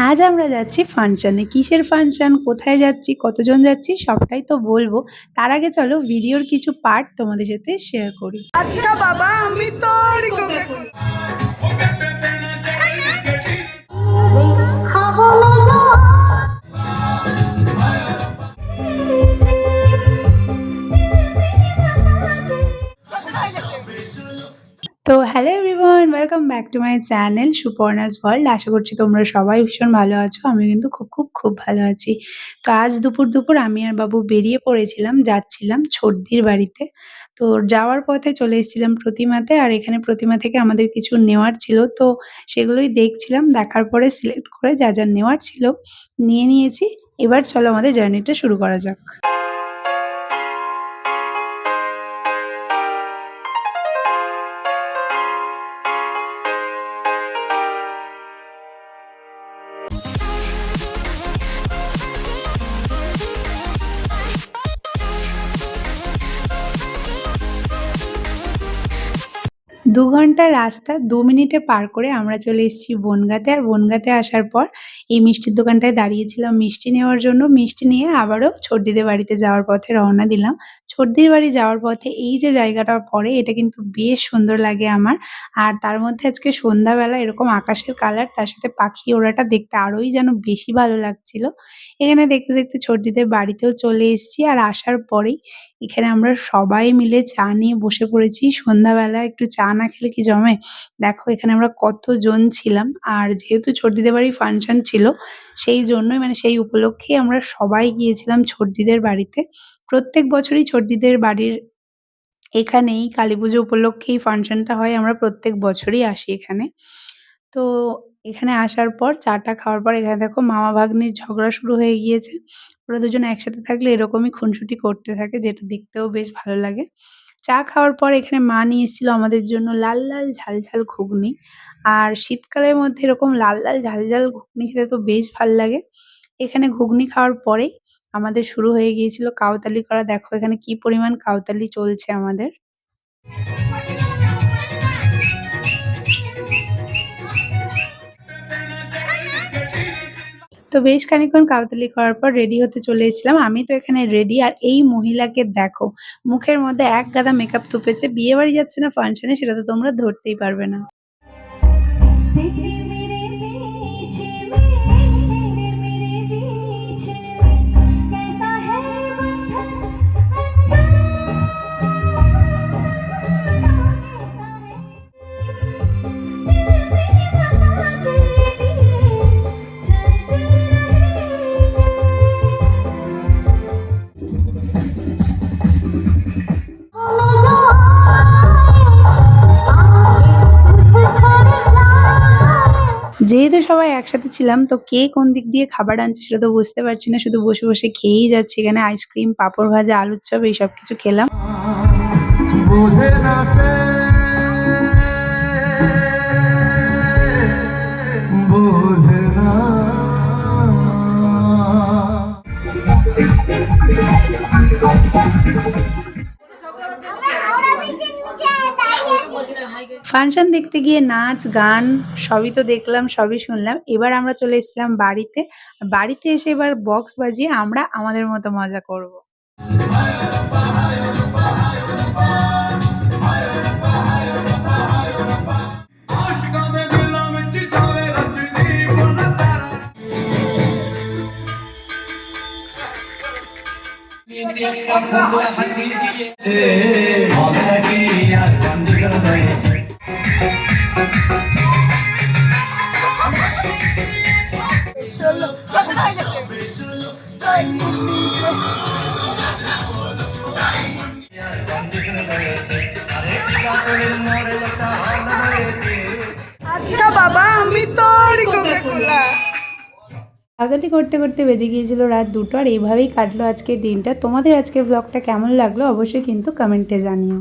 আজ আমরা যাচ্ছি ফাংশনে। কিসের ফাংশন, কোথায় যাচ্ছি, কতজন যাচ্ছি সবটাই তো বলবো। তার আগে চলো ভিডিওর কিছু পার্ট তোমাদের সাথে শেয়ার করি। আচ্ছা বাবা, আমি তোর তো hello everyone, welcome back to my channel Suparna's world. আশা করছি তোমরা সবাই ভীষণ ভালো আছো। আমি কিন্তু খুব ভালো আছি। তো আজ দুপুর আমি আর বাবু বেরিয়ে পড়েছিলাম, যাচ্ছিলাম ছোটদির বাড়িতে। তো যাওয়ার পথে চলে এসেছিলাম প্রতিমাতে, আর এখানে প্রতিমা থেকে আমাদের কিছু নেওয়ার ছিল, তো সেগুলোই দেখছিলাম। দেখার পরে সিলেক্ট করে যা নেওয়ার ছিল নিয়ে নিয়েছি। এবার চলো আমাদের জার্নিটা শুরু করা যাক। দু ঘন্টার রাস্তা ২ মিনিটে পার করে আমরা চলে এসেছি বনগাঁতে। আর বনগাঁতে আসার পর এই মিষ্টির দোকানটায় দাঁড়িয়েছিলাম মিষ্টি নেওয়ার জন্য। মিষ্টি নিয়ে আবারও ছোটদিদের বাড়িতে যাওয়ার পথে রওনা দিলাম। ছোটদির বাড়ি যাওয়ার পথে এই যে জায়গাটা পড়ে এটা কিন্তু বেশ সুন্দর লাগে আমার। আর তার মধ্যে আজকে সন্ধ্যাবেলা এরকম আকাশের কালার, তার সাথে পাখি ওড়াটা দেখতে আরোই যেন বেশি ভালো লাগছিল। এখানে দেখতে ছোটদিদের বাড়িতেও চলে এসেছি। আর আসার পরেই এখানে আমরা সবাই মিলে চা নিয়ে বসে পড়েছি। সন্ধ্যাবেলা একটু চা না খেলে কি জমে? দেখো এখানে আমরা কতজন ছিলাম। আর যেহেতু ছোটদিদের বাড়ির ফাংশন ছিল, সেই জন্যই সেই উপলক্ষেই আমরা সবাই গিয়েছিলাম ছোটদিদের বাড়িতে। প্রত্যেক বছরই ছোটদিদের বাড়ির এখানেই কালীপুজো উপলক্ষেই ফাংশনটা হয়। আমরা প্রত্যেক বছরই আসি এখানে। তো এখানে আসার পর চাটা খাওয়ার পর এখানে দেখো মামা ভাগ্নির ঝগড়া শুরু হয়ে গিয়েছে। ওরা দুজন একসাথে থাকলে এরকমই খুনসুটি করতে থাকে, যেটা দেখতেও বেশ ভালো লাগে। চা খাওয়ার পর এখানে মা নিয়ে এসেছিল আমাদের জন্য লাল ঝাল ঘুগনি। আর শীতকালের মধ্যে এরকম লাল ঝাল ঘুগনি খেতে তো বেশ ভাল লাগে। এখানে ঘুগনি খাওয়ার পরেই আমাদের শুরু হয়ে গিয়েছিল কাউতালি করা। দেখো এখানে কি পরিমাণ কাউতালি চলছে আমাদের। তো বেশ খানিকক্ষণ কাউতালি করার পর রেডি হতে চলে এসেছিলাম। আমি তো এখানে রেডি। আর এই মহিলাকে দেখো, মুখের মধ্যে এক গাদা মেকআপ থুপেছে। বিয়ে বাড়ি যাচ্ছে না ফাংশনে সেটা তো তোমরা ধরতেই পারবে না। যেহেতু সবাই একসাথে ছিলাম, তো কে কোন দিক দিয়ে খাবার আনছে সেটা তো বুঝতে পারছি না। শুধু বসে খেয়েই যাচ্ছি। এখানে আইসক্রিম, পাঁপড় ভাজা, আলুর চপ এইসব কিছু খেলাম। ফাংশন দেখতে গিয়ে নাচ গান সবই তো দেখলাম, সবই শুনলাম। এবার আমরা চলে এসেছিলাম বাড়িতে। বাড়িতে এসে এবার বক্স বাজিয়ে আমরা আমাদের মতো মজা করব। আচ্ছা বাবা, আমি তোর কোকা-কোলা। কাটাকাটি করতে বেজে গিয়েছিল রাত 2টো। আর এইভাবেই কাটলো আজকের দিনটা। তোমাদের আজকের ব্লগটা কেমন লাগলো অবশ্যই কিন্তু কমেন্টে জানিও।